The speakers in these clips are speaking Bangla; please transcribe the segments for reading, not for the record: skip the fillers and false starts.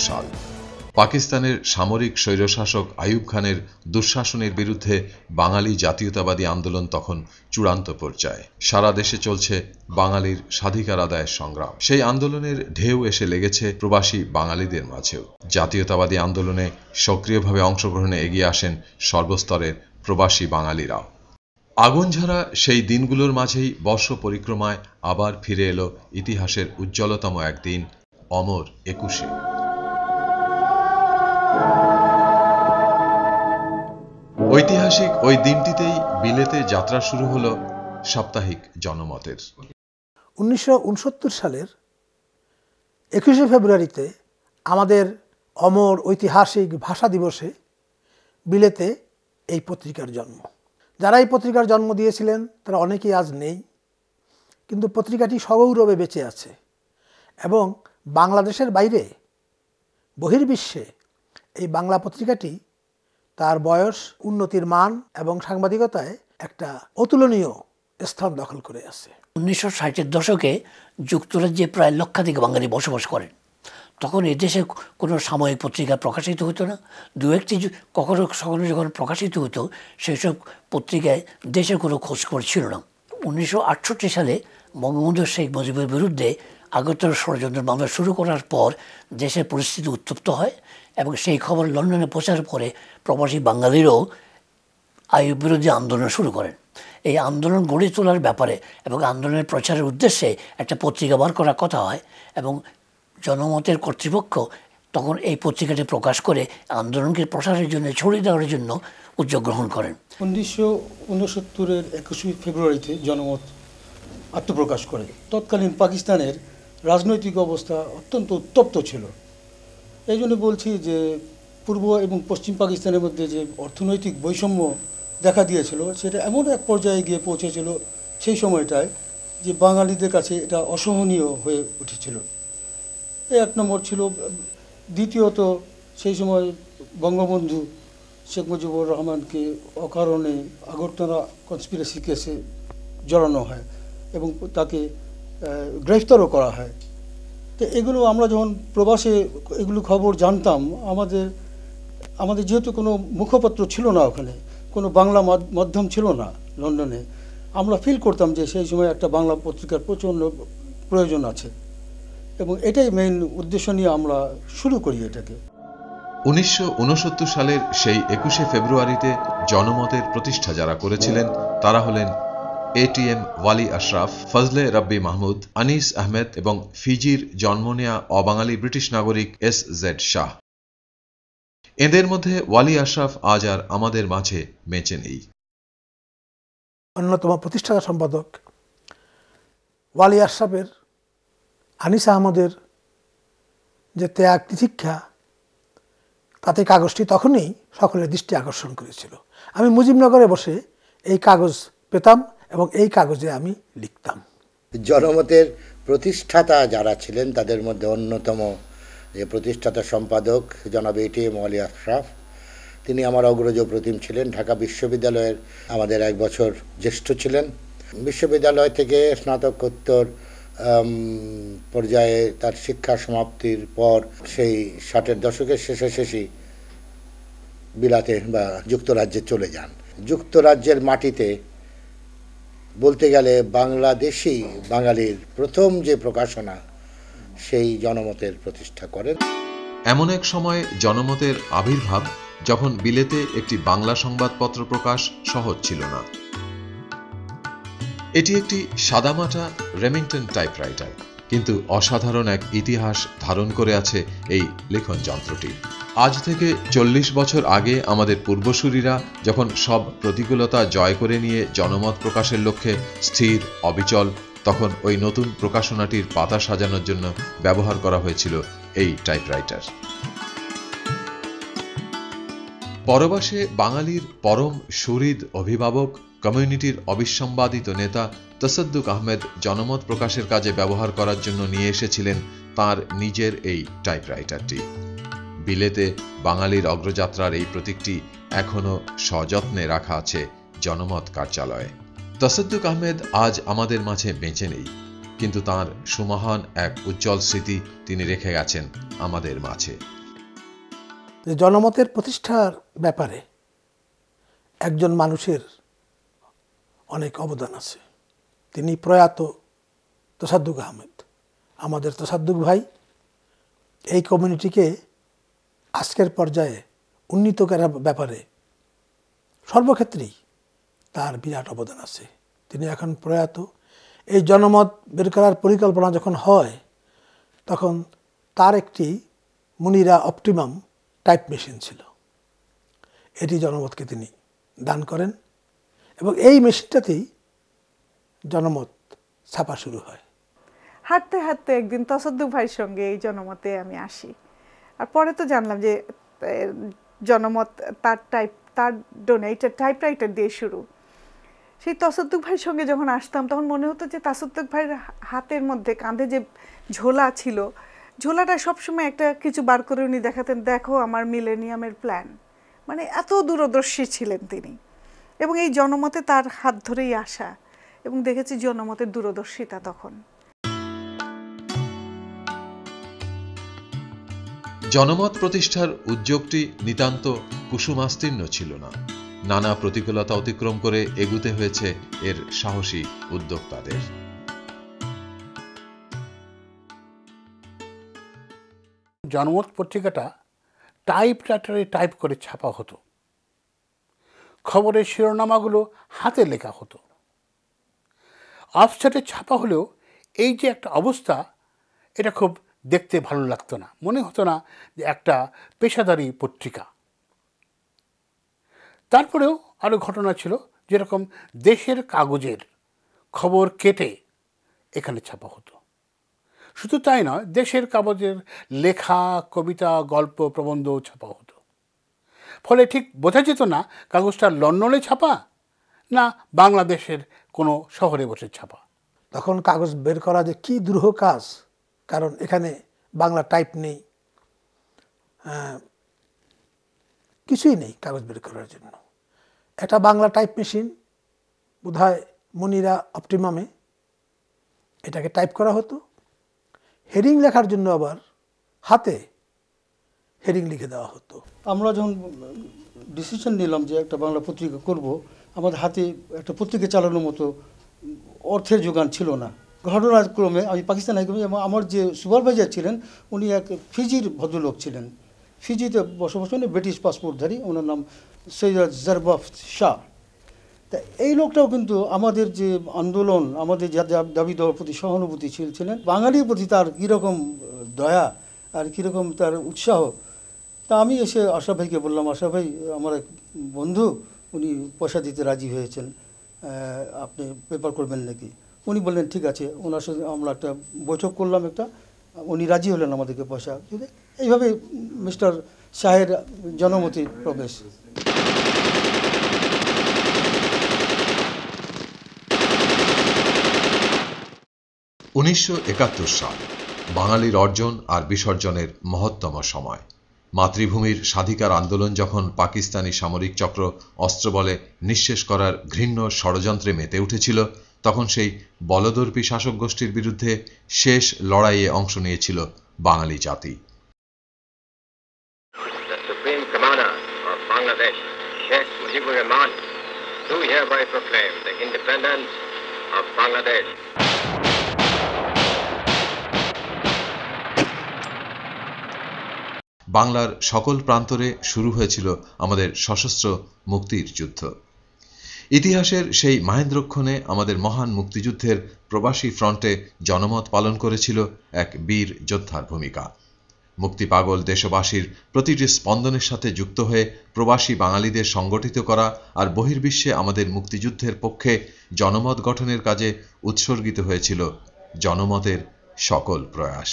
সাল পাকিস্তানের সামরিক স্বৈরশাসক আইয়ুব খানের দুঃশাসনের বিরুদ্ধে বাঙালি জাতীয়তাবাদী আন্দোলন তখন চূড়ান্ত পর্যায়ে। সারা দেশে চলছে বাঙালির স্বাধিকার আদায়ের সংগ্রাম। সেই আন্দোলনের ঢেউ এসে লেগেছে প্রবাসী বাঙালিদের মাঝেও। জাতীয়তাবাদী আন্দোলনে সক্রিয়ভাবে অংশগ্রহণে এগিয়ে আসেন সর্বস্তরের প্রবাসী বাঙালিরাও। আগুনঝরা সেই দিনগুলোর মাঝেই বর্ষ পরিক্রমায় আবার ফিরে এলো ইতিহাসের উজ্জ্বলতম একদিন, অমর ২১। ঐতিহাসিক ওই দিনটিতেই বিলেতে যাত্রা শুরু হলো সাপ্তাহিক জনমতের। ১৯৬৯ সালের ২১শে ফেব্রুয়ারিতে আমাদের অমর ঐতিহাসিক ভাষা দিবসে বিলেতে এই পত্রিকার জন্ম। যারা এই পত্রিকার জন্ম দিয়েছিলেন তারা অনেকেই আজ নেই, কিন্তু পত্রিকাটি সগৌরবে বেঁচে আছে এবং বাংলাদেশের বাইরে বহির্বিশ্বে এই বাংলা পত্রিকাটি তার বয়স, উন্নতির মান এবং সাংবাদিকতায় একটা অতুলনীয় স্থান দখল করে আছে। ১৯৬০-এর দশকে যুক্তরাজ্যে প্রায় লক্ষাধিক বাঙালি বসবাস করেন। তখন এদেশে কোনো সাময়িক পত্রিকা প্রকাশিত হতো না। দু একটি কখনো কখনো যখন প্রকাশিত হতো সেসব পত্রিকায় দেশের কোনো খোঁজখবর ছিল না। ১৯৬৮ সালে বঙ্গবন্ধু শেখ মুজিবের বিরুদ্ধে আগরতলা ষড়যন্ত্র মামলা শুরু করার পর দেশের পরিস্থিতি উত্তপ্ত হয় এবং সেই খবর লন্ডনে পৌঁছার পরে প্রবাসী বাঙালিরাও আইয়ুব বিরোধী আন্দোলন শুরু করেন। এই আন্দোলন গড়ে তোলার ব্যাপারে এবং আন্দোলনের প্রচারের উদ্দেশ্যে একটা পত্রিকা বার করার কথা হয় এবং জনমতের কর্তৃপক্ষ তখন এই পত্রিকাটি প্রকাশ করে আন্দোলনকে প্রসারের জন্য, ছড়িয়ে দেওয়ার জন্য উদ্যোগ গ্রহণ করেন। ১৯৬৯-এর ২১শে ফেব্রুয়ারিতে জনমত আত্মপ্রকাশ করে। তৎকালীন পাকিস্তানের রাজনৈতিক অবস্থা অত্যন্ত উত্তপ্ত ছিল। এই জন্য বলছি যে পূর্ব এবং পশ্চিম পাকিস্তানের মধ্যে যে অর্থনৈতিক বৈষম্য দেখা দিয়েছিল সেটা এমন এক পর্যায়ে গিয়ে পৌঁছেছিল সেই সময়টায় যে বাঙালিদের কাছে এটা অসহনীয় হয়ে উঠেছিল। এক নম্বর ছিল। দ্বিতীয়ত, সেই সময় বঙ্গবন্ধু শেখ মুজিবুর রহমানকে অকারণে আগরতলা কনস্পিরেসি কেসে জড়ানো হয় এবং তাকে গ্রেফতারও করা হয়। তো এগুলো আমরা যখন প্রবাসে এগুলো খবর জানতাম, আমাদের যেহেতু কোনো মুখপত্র ছিল না, ওখানে কোনো বাংলা মাধ্যম ছিল না লন্ডনে, আমরা ফিল করতাম যে সেই সময় একটা বাংলা পত্রিকার প্রচণ্ড প্রয়োজন আছে এবং এটাই মেইন উদ্দেশ্য নিয়ে আমরা শুরু করি এটাকে। ১৯৬৯ সালের সেই ২১শে ফেব্রুয়ারিতে জনমতের প্রতিষ্ঠা যারা করেছিলেন তারা হলেন এটিএম ওয়ালি আশরাফ, ফজলে রাব্বি মাহমুদ, আনিস আহমেদ এবং ফিজির জন্ম নেয়া অবাঙালি ব্রিটিশ নাগরিক এস.জেড. শাহ। এদের মধ্যে ওয়ালি আশরাফ আজ আর আমাদের মাঝে বেঁচে নেই। অন্যতম প্রতিষ্ঠাতা সম্পাদক ওয়ালি আশরাফের, আনিস আহমদের যে ত্যাগ তিতিক্ষা, তাতে কাগজটি তখনই সকলের দৃষ্টি আকর্ষণ করেছিল। আমি মুজিবনগরে বসে এই কাগজ পেতাম এবং এই কাগজে আমি লিখতাম। জনমতের প্রতিষ্ঠাতা যারা ছিলেন তাদের মধ্যে অন্যতম যে প্রতিষ্ঠাতা সম্পাদক জনাব এটিএম ওয়ালি আশরাফ, তিনি আমার অগ্রজ প্রতিম ছিলেন। ঢাকা বিশ্ববিদ্যালয়ের আমাদের 1 বছর জ্যেষ্ঠ ছিলেন। বিশ্ববিদ্যালয় থেকে স্নাতকোত্তর পর্যায়ে তার শিক্ষা সমাপ্তির পর সেই 60-এর দশকের শেষাশেষি বিলাতে বা যুক্তরাজ্যে চলে যান। যুক্তরাজ্যের মাটিতে বলতে গেলে বাংলাদেশি বাঙালির প্রথম যে প্রকাশনা, সেই জনমতের প্রতিষ্ঠা করেন। এমন এক সময় জনমতের আবির্ভাব যখন বিলেতে একটি বাংলা সংবাদপত্র প্রকাশ সহজ ছিল না। এটি একটি সাদামাটা রেমিংটন টাইপরাইটার, কিন্তু অসাধারণ এক ইতিহাস ধারণ করে আছে এই লেখন যন্ত্রটি। আজ থেকে 40 বছর আগে আমাদের পূর্বসূরীরা যখন সব প্রতিকূলতা জয় করে নিয়ে জনমত প্রকাশের লক্ষ্যে স্থির অবিচল, তখন ওই নতুন প্রকাশনাটির পাতা সাজানোর জন্য ব্যবহার করা হয়েছিল এই টাইপরাইটার। পরবাসে বাঙালির পরম সুহৃদ অভিভাবক, কমিউনিটির অবিসম্বাদিত নেতা তসদ্দুক আহমেদ জনমত প্রকাশের কাজে ব্যবহার করার জন্য নিয়ে এসেছিলেন তার নিজের এই টাইপরাইটারটি। বিলেতে বাঙালির অগ্রযাত্রার এই প্রতীকটি এখনো সযত্নে রাখা আছে জনমত কার্যালয়ে। তসদ্দুক আহমেদ আজ আমাদের মাঝে বেঁচে নেই, কিন্তু তার সুমহান এক উজ্জ্বল স্মৃতি তিনি রেখে গেছেন আমাদের মাঝে। জনমতের প্রতিষ্ঠার ব্যাপারে একজন মানুষের অনেক অবদান আছে। তিনি প্রয়াত তসাদ্দুক আহমেদ। আমাদের তসাদ্দুক ভাই এই কমিউনিটিকে আজকের পর্যায়ে উন্নীত করার ব্যাপারে সর্বক্ষেত্রেই তার বিরাট অবদান আছে। তিনি এখন প্রয়াত। এই জনমত বের করার পরিকল্পনা যখন হয়, তখন তার একটি মুনিরা অপটিমাম টাইপ মেশিন ছিল। এটি জনমতকে তিনি দান করেন এবং এই মেশিনটাতেই জনমত ছাপা শুরু হয়। হাঁটতে হাঁটতে একদিন তসাদ্দুক ভাইয়ের সঙ্গে এই জনমতে আমি আসি, আর পরে তো জানলাম যে জনমত তার ডোনেটেড টাইপরাইটার দিয়ে শুরু। সেই তসাদ্দুক ভাইয়ের সঙ্গে যখন আসতাম, তখন মনে হতো যে তসাদ্দুক ভাইয়ের হাতের মধ্যে, কাঁধে যে ঝোলা ছিল, ঝোলাটা সবসময় একটা কিছু বার করে উনি দেখাতেন, দেখো আমার মিলেনিয়ামের প্ল্যান। মানে এত দূরদর্শী ছিলেন তিনি। এবং এই জনমতে তার হাত ধরেই আসা, এবং দেখেছি জনমতের দূরদর্শিতা তখন। জনমত প্রতিষ্ঠার উদ্যোগটি নিতান্ত কুসুমাস্তীর্ণ ছিল না। নানা প্রতিকূলতা অতিক্রম করে এগুতে হয়েছে এর সাহসী উদ্যোক্তাদের। জনমত পত্রিকাটা টাইপরাইটারে টাইপ করে ছাপা হতো। খবরের শিরোনামাগুলো হাতে লেখা হতো। অফসেটে ছাপা হলেও এই যে একটা অবস্থা, এটা খুব দেখতে ভালো লাগতো না। মনে হতো না যে একটা পেশাদারি পত্রিকা। তারপরেও আরও ঘটনা ছিল, যেরকম দেশের কাগজের খবর কেটে এখানে ছাপা হতো। শুধু তাই নয়, দেশের কাগজের লেখা, কবিতা, গল্প, প্রবন্ধও ছাপা হতো। ফলে ঠিক বোঝা যেত না কাগজটা লন্ডনে ছাপা না বাংলাদেশের কোনো শহরে বসে ছাপা। তখন কাগজ বের করা যে কী দুরূহ কাজ, কারণ এখানে বাংলা টাইপ নেই, কিছুই নেই কাগজ বের করার জন্য। একটা বাংলা টাইপ মেশিন বোধহয় মুনিরা অপটিমামে এটাকে টাইপ করা হতো। হেডিং লেখার জন্য আবার হাতে হেডিং লিখে দেওয়া হতো। আমরা যখন ডিসিশন নিলাম যে একটা বাংলা পত্রিকা করব, আমাদের হাতে একটা পত্রিকা চালানোর মতো অর্থের যোগান ছিল না। ঘটনাক্রমে আমি পাকিস্তান হাইকমিশনে, এবং আমার যে সুপারভাইজার ছিলেন উনি এক ফিজির ভদ্রলোক ছিলেন, ফিজিতে বসবাস করেন, ব্রিটিশ পাসপোর্টধারী, ওনার নাম সৈয়দ জারবাফ শাহ। তা এই লোকটাও কিন্তু আমাদের যে আন্দোলন, আমাদের যা দাবি দেওয়ার প্রতি সহানুভূতি ছিলেন, বাঙালির প্রতি তার কীরকম দয়া আর কীরকম তার উৎসাহ। তা আমি এসে আশরাফ ভাইকে বললাম, আশরাফ ভাই আমার এক বন্ধু, উনি পয়সা দিতে রাজি হয়েছেন, আপনি পেপার করবেন নাকি? উনি বললেন ঠিক আছে। ওনার সাথে আমরা একটা বৈঠক করলাম, উনি রাজি হলেন আমাদেরকে পয়সা দিতে। এইভাবে মিস্টার শাহের জনমতি প্রবেশ। উনিশশো ৭১ সাল বাঙালির অর্জন আর বিসর্জনের মহত্তম সময়। মাতৃভূমির স্বাধিকার আন্দোলন যখন পাকিস্তানি সামরিক চক্র অস্ত্রবলে নিঃশেষ করার ঘৃণ্য ষড়যন্ত্রে মেতে উঠেছিল, তখন সেই বলদর্পী শাসক গোষ্ঠীর বিরুদ্ধে শেষ লড়াইয়ে অংশ নিয়েছিল বাঙালি জাতি। বাংলার সকল প্রান্তরে শুরু হয়েছিল আমাদের সশস্ত্র মুক্তির যুদ্ধ। ইতিহাসের সেই মাহেন্দ্রক্ষণে আমাদের মহান মুক্তিযুদ্ধের প্রবাসী ফ্রন্টে জনমত পালন করেছিল এক বীর যোদ্ধার ভূমিকা। মুক্তিপাগল দেশবাসীর প্রতিটি স্পন্দনের সাথে যুক্ত হয়ে প্রবাসী বাঙালিদের সংগঠিত করা আর বহির্বিশ্বে আমাদের মুক্তিযুদ্ধের পক্ষে জনমত গঠনের কাজে উৎসর্গিত হয়েছিল জনমতের সকল প্রয়াস।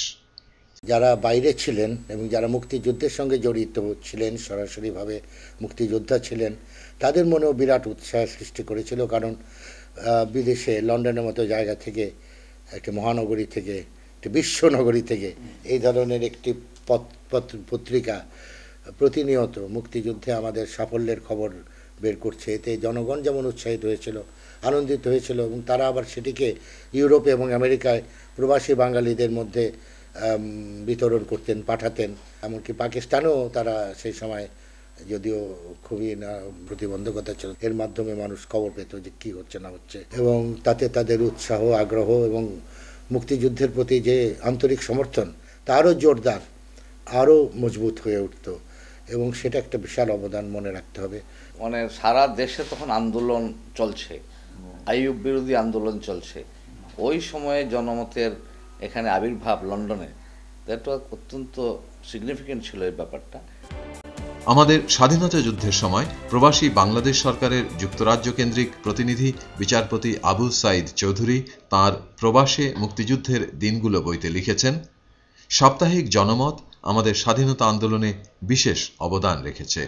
যারা বাইরে ছিলেন এবং যারা মুক্তিযুদ্ধের সঙ্গে জড়িত ছিলেন, সরাসরিভাবে মুক্তিযোদ্ধা ছিলেন, তাদের মনেও বিরাট উৎসাহ সৃষ্টি করেছিল। কারণ বিদেশে লন্ডনের মতো জায়গা থেকে, একটি মহানগরী থেকে, একটি বিশ্বনগরী থেকে এই ধরনের একটি পত্রিকা প্রতিনিয়ত মুক্তিযুদ্ধে আমাদের সাফল্যের খবর বের করছে। এতে জনগণ যেমন উৎসাহিত হয়েছিল, আনন্দিত হয়েছিল, এবং তারা আবার সেটিকে ইউরোপে এবং আমেরিকায় প্রবাসী বাঙালিদের মধ্যে বিতরণ করতেন, পাঠাতেন। এমনকি পাকিস্তানেও তারা সেই সময়, যদিও খুবই প্রতিবন্ধকতা ছিল, এর মাধ্যমে মানুষ খবর পেত যে কী হচ্ছে না হচ্ছে, এবং তাতে তাদের উৎসাহ, আগ্রহ এবং মুক্তিযুদ্ধের প্রতি যে আন্তরিক সমর্থন তা আরও জোরদার, আরও মজবুত হয়ে উঠত, এবং সেটা একটা বিশাল অবদান মনে রাখতে হবে। মানে সারা দেশে তখন আন্দোলন চলছে, আইয়ুব বিরোধী আন্দোলন চলছে। ওই সময়ে জনমতের এখানে আবির্ভাব লন্ডনে, এটা অত্যন্ত সিগনিফিকেন্ট ছিল এই ব্যাপারটা। আমাদের স্বাধীনতা যুদ্ধের সময় প্রবাসী বাংলাদেশ সরকারের যুক্তরাজ্য কেন্দ্রিক প্রতিনিধি বিচারপতি আবু সাইদ চৌধুরী তাঁর প্রবাসে মুক্তিযুদ্ধের দিনগুলো বইতে লিখেছেন, সাপ্তাহিক জনমত আমাদের স্বাধীনতা আন্দোলনে বিশেষ অবদান রেখেছে।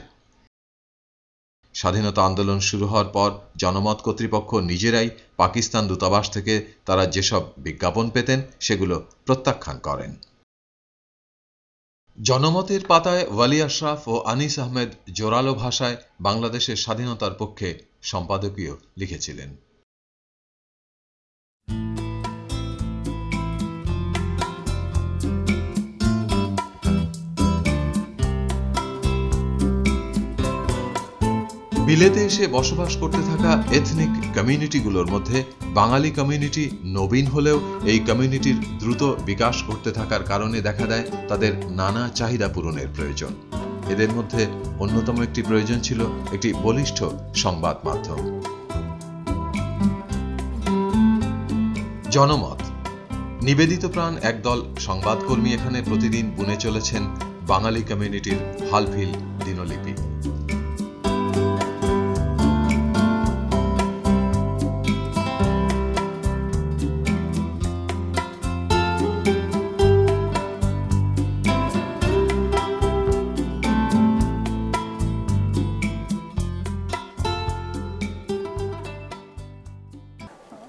স্বাধীনতা আন্দোলন শুরু হওয়ার পর জনমত কর্তৃপক্ষ নিজেরাই পাকিস্তান দূতাবাস থেকে তারা যেসব বিজ্ঞাপন পেতেন সেগুলো প্রত্যাখ্যান করেন। জনমতের পাতায় ওয়ালি আশরাফ ও আনিস আহমেদ জোরালো ভাষায় বাংলাদেশের স্বাধীনতার পক্ষে সম্পাদকীয় লিখেছিলেন। বিলেতে এসে বসবাস করতে থাকা এথনিক কমিউনিটিগুলোর মধ্যে বাঙালি কমিউনিটি নবীন হলেও এই কমিউনিটির দ্রুত বিকাশ করতে থাকার কারণে দেখা দেয় তাদের নানা চাহিদা পূরণের প্রয়োজন। এদের মধ্যে অন্যতম একটি প্রয়োজন ছিল একটি বলিষ্ঠ সংবাদ মাধ্যম। জনমত নিবেদিত প্রাণ একদল সংবাদকর্মী এখানে প্রতিদিন বুনে চলেছেন বাঙালি কমিউনিটির হালফিল দিনলিপি।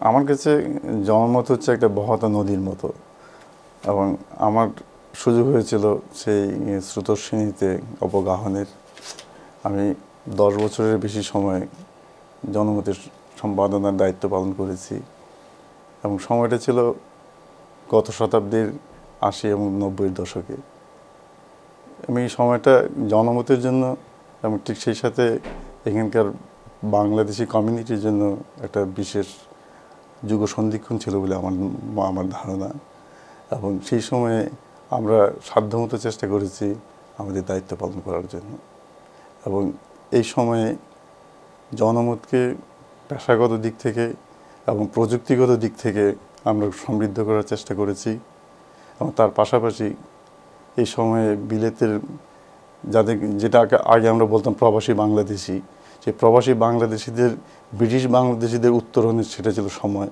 আমার কাছে জনমত হচ্ছে একটা বহতা নদীর মতো, এবং আমার সুযোগ হয়েছিল সেই স্রোতস্বিনীতে অবগাহনের। আমি 10 বছরের বেশি সময় জনমতের সম্পাদনার দায়িত্ব পালন করেছি, এবং সময়টা ছিল গত শতাব্দীর 80 এবং 90-এর দশকে। আমি এই সময়টা জনমতের জন্য এবং ঠিক সেই সাথে এখানকার বাংলাদেশি কমিউনিটির জন্য একটা বিশেষ যুগ সন্ধিক্ষণ ছিল বলে আমার ধারণা। এবং সেই সময়ে আমরা সাধ্যমতো চেষ্টা করেছি আমাদের দায়িত্ব পালন করার জন্য, এবং এই সময়ে জনমতকে পেশাগত দিক থেকে এবং প্রযুক্তিগত দিক থেকে আমরা সমৃদ্ধ করার চেষ্টা করেছি। এবং তার পাশাপাশি এই সময়ে বিলেতের যেটা আগে আমরা বলতাম প্রবাসী বাংলাদেশি, সেই প্রবাসী বাংলাদেশিদের ব্রিটিশ বাংলাদেশিদের উত্তরণের সেটা ছিল সময়,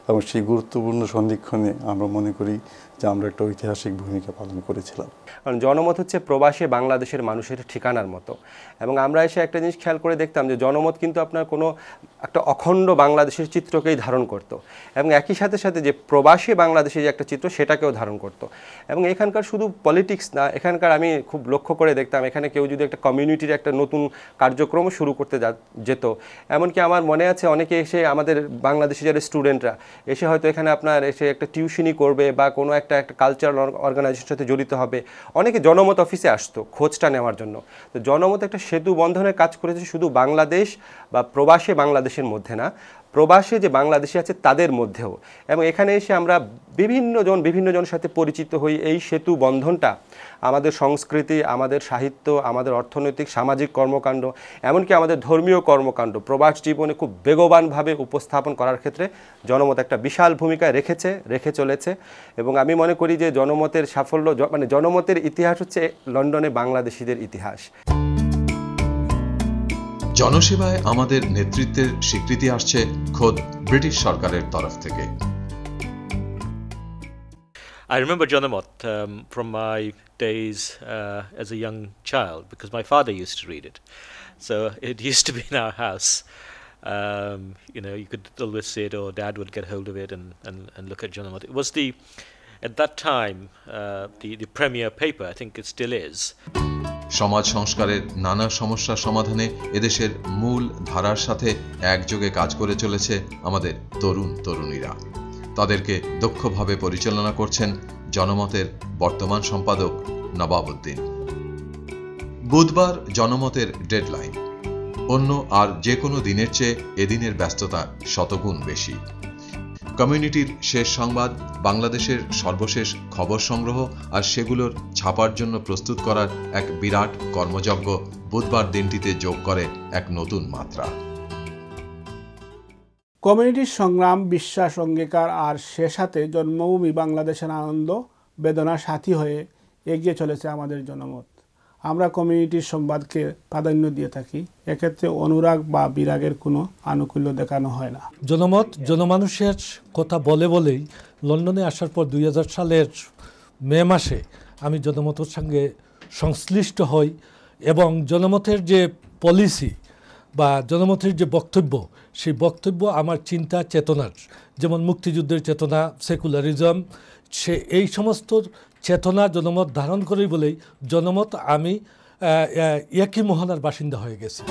এবং সেই গুরুত্বপূর্ণ সন্ধিক্ষণে আমরা মনে করি যে আমরা একটা ঐতিহাসিক ভূমিকা পালন করেছিলাম। কারণ জনমত হচ্ছে প্রবাসী বাংলাদেশের মানুষের ঠিকানার মতো, এবং আমরা এসে একটা জিনিস খেয়াল করে দেখতাম যে জনমত কিন্তু আপনার কোনো একটা অখণ্ড বাংলাদেশের চিত্রকেই ধারণ করত, এবং একই সাথে সাথে যে প্রবাসী বাংলাদেশের যে একটা চিত্র সেটাকেও ধারণ করত। এবং এখানকার শুধু পলিটিক্স না, এখানকার আমি খুব লক্ষ্য করে দেখতাম এখানে কেউ যদি একটা কমিউনিটির একটা নতুন কার্যক্রম শুরু করতে যেত, এমনকি আমার মনে আছে অনেকে এসে আমাদের বাংলাদেশি যারা স্টুডেন্টরা এসে হয়তো এখানে আপনার এসে একটা টিউশনি করবে বা কোনো একটা কালচারাল অর্গানাইজেশনের সাথে জড়িত হবে, অনেকে জনমত অফিসে আসতো খোঁজটা নেওয়ার জন্য। তো জনমত একটা সেতু বন্ধনের কাজ করেছে শুধু বাংলাদেশ বা প্রবাসী বাংলাদেশের মধ্যে না, প্রবাসে যে বাংলাদেশি আছে তাদের মধ্যেও। এবং এখানে এসে আমরা বিভিন্ন জনের সাথে পরিচিত হই। এই সেতু বন্ধনটা আমাদের সংস্কৃতি, আমাদের সাহিত্য, আমাদের অর্থনৈতিক সামাজিক কর্মকাণ্ড, এমনকি আমাদের ধর্মীয় কর্মকাণ্ড প্রবাস জীবনে খুব বেগবানভাবে উপস্থাপন করার ক্ষেত্রে জনমত একটা বিশাল ভূমিকা রেখে চলেছে। এবং আমি মনে করি যে জনমতের সাফল্য, মানে জনমতের ইতিহাস হচ্ছে লন্ডনে বাংলাদেশিদের ইতিহাস। জনসেবায় আমাদের নেতৃত্বের স্বীকৃতি আসছে খোদ ব্রিটিশ সরকারের তরফ থেকে। I remember Janamot from my days as a young child because my father used to read it. So it used to be in our house. You could always see it, or Dad would get hold of it and look at Janamot. It was at that time, the premier paper. I think it still is. সমাজ সংস্কারের নানা সমস্যার সমাধানে এদেশের মূল ধারার সাথে একযোগে কাজ করে চলেছে আমাদের তরুণীরা। তাদেরকে দক্ষভাবে পরিচালনা করছেন জনমতের বর্তমান সম্পাদক নবাবউদ্দিন। বুধবার জনমতের ডেডলাইন। অন্য আর যে কোনো দিনের চেয়ে এদিনের ব্যস্ততা শতগুণ বেশি। কমিউনিটির শেষ সংবাদ, বাংলাদেশের সর্বশেষ খবর সংগ্রহ আর সেগুলোর ছাপার জন্য প্রস্তুত করার এক বিরাট কর্মযজ্ঞ বুধবার দিনটিতে যোগ করে এক নতুন মাত্রা। কমিউনিটির সংগ্রাম, বিশ্বাস, অঙ্গীকার আর সে সাথে জন্মভূমি বাংলাদেশের আনন্দ বেদনার সাথী হয়ে এগিয়ে চলেছে আমাদের জনমত। আমরা কমিউনিটির সংবাদকে প্রাধান্য দিয়ে থাকি। এক্ষেত্রে অনুরাগ বা বিরাগের কোনো আনুকূল্য দেখানো হয় না। জনমত জনমানুষের কথা বলেই লন্ডনে আসার পর 2000 সালের মে মাসে আমি জনমতের সঙ্গে সংশ্লিষ্ট হই এবং জনমতের যে পলিসি বা জনমতের যে বক্তব্য, সেই বক্তব্য আমার চিন্তা চেতনার, যেমন মুক্তিযুদ্ধের চেতনা, সেকুলারিজম, এই সমস্ত চেতনা জনমত ধারণ করেই বলেই জনমত আমি একই মহলার বাসিন্দা হয়ে গেছি।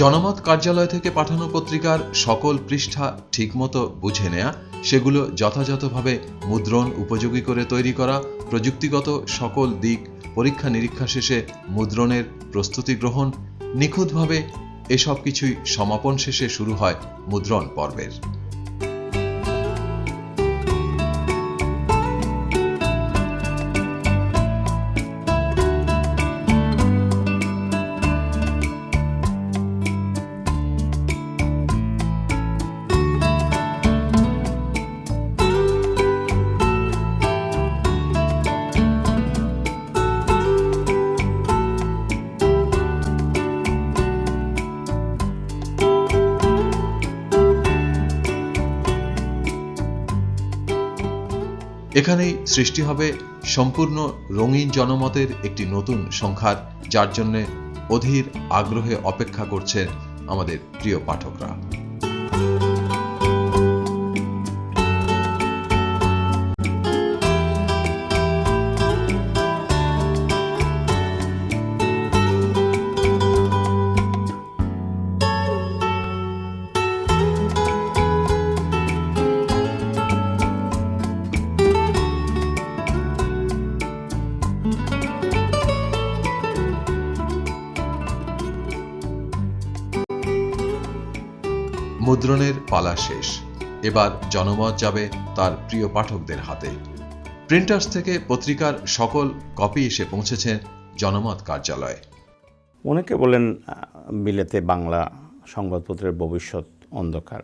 জনমত কার্যালয় থেকে পাঠানো পত্রিকার সকল পৃষ্ঠা ঠিকমতো বুঝে নেয়া, সেগুলো যথাযথভাবে মুদ্রণ উপযোগী করে তৈরি করা, প্রযুক্তিগত সকল দিক পরীক্ষা নিরীক্ষা শেষে মুদ্রণের প্রস্তুতি গ্রহণ, নিখুঁতভাবে এসব কিছুই সমাপন শেষে শুরু হয় মুদ্রণ পর্বের। এখানেই সৃষ্টি হবে সম্পূর্ণ রঙিন জনমতের একটি নতুন সংখ্যার, যার জন্য অধীর আগ্রহে অপেক্ষা করছে আমাদের প্রিয় পাঠকরা। মুদ্রণের পালা শেষ। এবার জনমত যাবে তার প্রিয় পাঠকদের হাতে। প্রিন্টার্স থেকে পত্রিকার সকল কপি এসে পৌঁছেছে জনমত কার্যালয়ে। অনেকে বলেন বিলেতে বাংলা সংবাদপত্রের ভবিষ্যৎ অন্ধকার,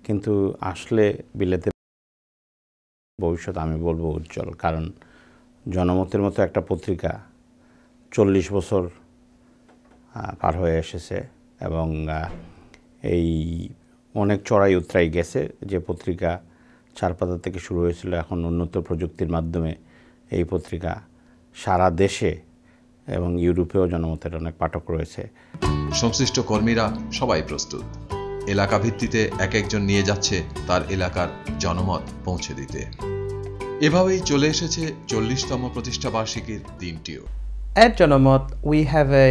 কিন্তু আসলে বিলেতে ভবিষ্যৎ আমি বলবো উজ্জ্বল। কারণ জনমতের মতো একটা পত্রিকা 40 বছর পার হয়ে এসেছে এবং এই অনেক চড়াই উতরাই গেছে। যে পত্রিকা 4 পাতা থেকে শুরু হয়েছিল, এখন উন্নত প্রযুক্তির মাধ্যমে এই পত্রিকা সারা দেশে এবং ইউরোপেও জনমতের অনেক পাঠক রয়েছে। সংশ্লিষ্ট কর্মীরা সবাই প্রস্তুত। এলাকা ভিত্তিতে এক একজন নিয়ে যাচ্ছে তার এলাকার জনমত পৌঁছে দিতে। এভাবেই চলে এসেছে 40তম প্রতিষ্ঠা বার্ষিকীর দিনটিও। At Janamot, we have a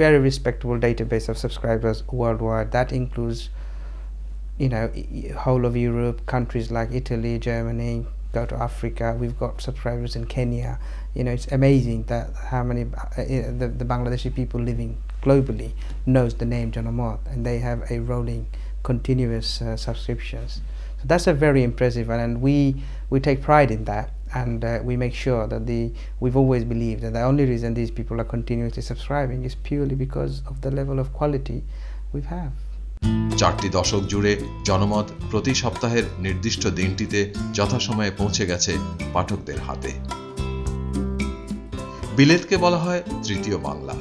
very respectable database of subscribers worldwide. That includes, whole of Europe, countries like Italy, Germany, go to Africa. We've got subscribers in Kenya. It's amazing that how many the Bangladeshi people living globally knows the name Janamot, and they have a rolling continuous subscriptions. So that's a very impressive one, and we take pride in that, and we make sure that we've always believed that the only reason these people are continuously subscribing is purely because of the level of quality we have. 4টি দশক জুড়ে জনমত প্রতি সপ্তাহের নির্দিষ্ট দিনটিতে যথাসময়ে পৌঁছে গেছে পাঠকদের হাতে। বিলেতকে বলা হয় তৃতীয় বাংলা।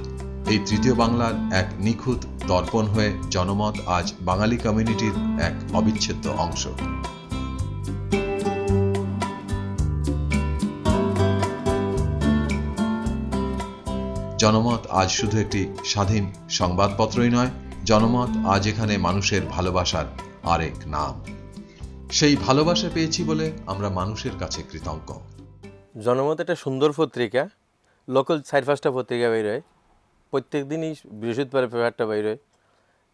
এই তৃতীয় বাংলার এক নিখুঁত দর্পণ হয়ে জনমত আজ বাঙালি কমিউনিটির এক অবিচ্ছেদ্য অংশ। জনমত আজ শুধু একটি স্বাধীন সংবাদপত্রই নয়, জনমত আজ এখানে মানুষের ভালোবাসার আরেক নাম। সেই ভালোবাসা পেয়েছি বলে আমরা মানুষের কাছে কৃতজ্ঞ। জনমত একটা সুন্দর পত্রিকা, লোকাল 4-5টা পত্রিকা বের হয়, প্রত্যেক দিনই বৃহস্পতিবার পেপারটা বের হয়,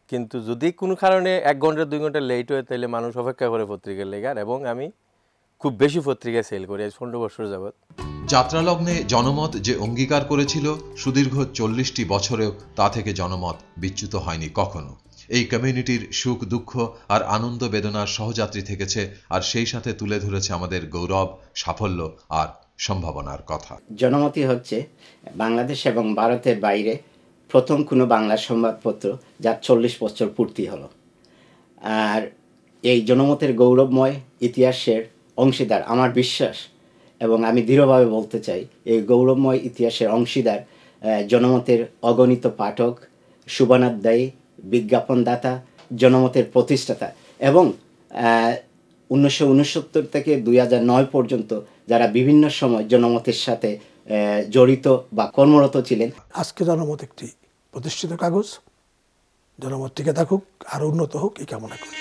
কিন্তু যদি কোনো কারণে 1 ঘন্টা 2 ঘন্টা লেট হয় তাহলে মানুষ অপেক্ষা করে পত্রিকার লেখার, এবং আমি খুব বেশি পত্রিকা সেল করি আজ 15 বছর যাবৎ। যাত্রালগ্নে জনমত যে অঙ্গীকার করেছিল সুদীর্ঘ 40টি বছরেও তা থেকে জনমত বিচ্যুত হয়নি কখনো। এই কমিউনিটির সুখ দুঃখ আর আনন্দ বেদনার সহযাত্রী থেকেছে, আর সেই সাথে তুলে ধরেছে আমাদের গৌরব, সাফল্য আর সম্ভাবনার কথা। জনমতই হচ্ছে বাংলাদেশ এবং ভারতের বাইরে প্রথম কোনো বাংলা সংবাদপত্র যার 40 বছর পূর্তি হলো। আর এই জনমতের গৌরবময় ইতিহাসের অংশীদার আমার বিশ্বাস, এবং আমি দৃঢ়ভাবে বলতে চাই এই গৌরবময় ইতিহাসের অংশীদার জনমতের অগণিত পাঠক, শুভানুধ্যায়ী, বিজ্ঞাপনদাতা, জনমতের প্রতিষ্ঠাতা, এবং 1969 থেকে 2009 পর্যন্ত যারা বিভিন্ন সময় জনমতের সাথে জড়িত বা কর্মরত ছিলেন। আজকে জনমত একটি প্রতিষ্ঠিত কাগজ। জনমত টিকে থাকুক, আর উন্নত হোক এই কামনা করি।